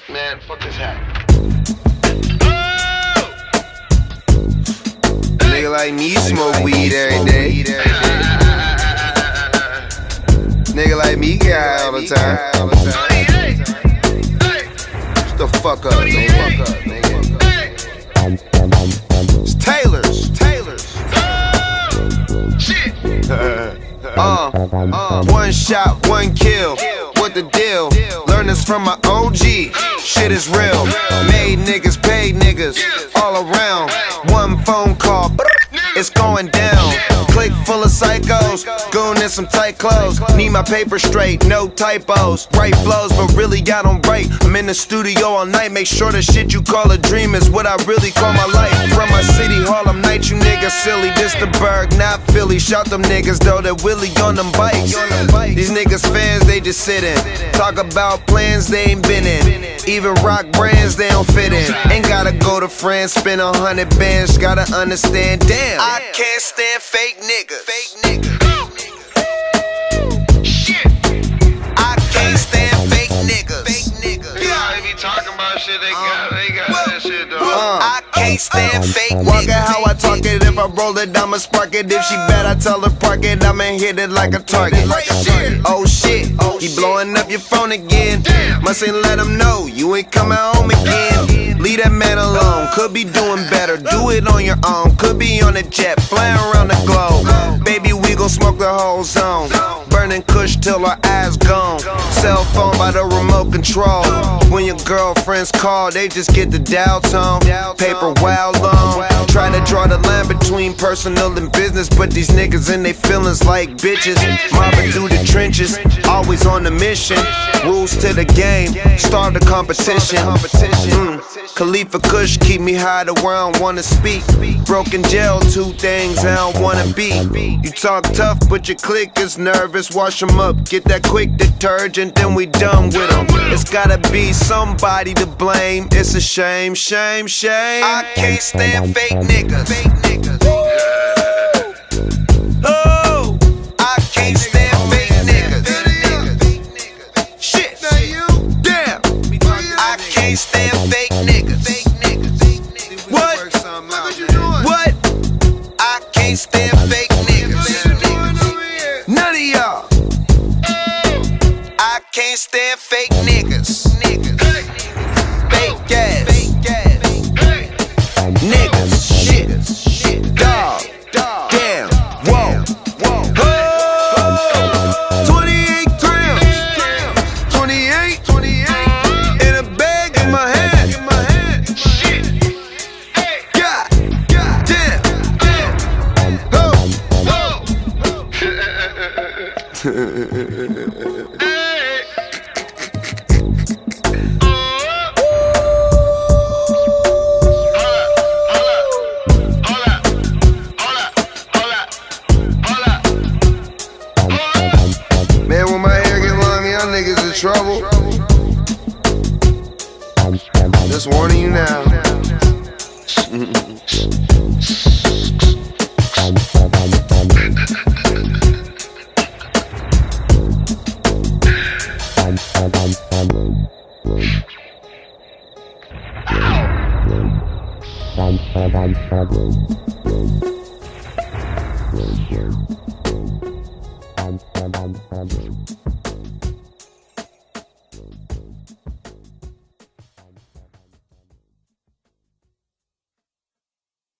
Man, fuck this hat. Nigga like me smoke weed every day. Nigga like me get high all the time. Shut the fuck up, nigga. It's Taylor's. One shot, one kill. What the deal? Learn this from my OG. Shit is real. Made niggas, paid niggas. All around. One phone call. It's going down. Click full of psychos. Goon in some tight clothes. Need my paper straight, no typos. Right flows, but really I don't write. I'm in the studio all night. Make sure the shit you call a dream is what I really call my life. From my city, Harlem night, you niggas silly. This the Berg, not Philly. Shout them niggas though, that Willie on them bikes. These niggas fans, they just sit in. Talk about plans they ain't been in. Even rock brands they don't fit in. Ain't gotta go to France, spend 100 bands. Gotta understand, damn, I can't stand fake niggas. Shit. I can't stand fake niggas. Yeah, they be talking about shit, they got that shit though. I can't stand fake niggas. Walk it how I talk it. If I roll it, I'ma spark it. If she bad, I tell her park it. I'ma hit it like a target. Oh shit, he blowing up your phone again. Must ain't let him know you ain't coming home again. Leave that man alone. Could be doing better. Do it on your own. Could be on a jet, flying around the globe. Baby, we gon' smoke the whole zone. Burning kush till our eyes gone. Cell phone by the remote control. When your girlfriends call, they just get the dial tone. Paper wild long. Try to draw the line between personal and business, but these niggas in they feelings like bitches. Mobbing through the trenches, always on the mission. Rules to the game, start the competition. Khalifa Kush keep me high to where I don't wanna speak. Broken jail, two things I don't wanna be. You talk tough, but your clique is nervous. Wash them up, get that quick detergent, then we done with them. It's gotta be somebody to blame. It's a shame. I can't stand fake niggas. Oh, I can't stand fake niggas. Shit, damn, I can't stand fake niggas. What? I can't stand fake niggas. None of y'all. I can't stand fake niggas. Fake ass niggas. Shit. Dog. Damn. Whoa. 28 grams. 28 in a bag in my hand. Shit. God damn. Man, when my hair get long, y'all niggas in trouble. Just warning you now.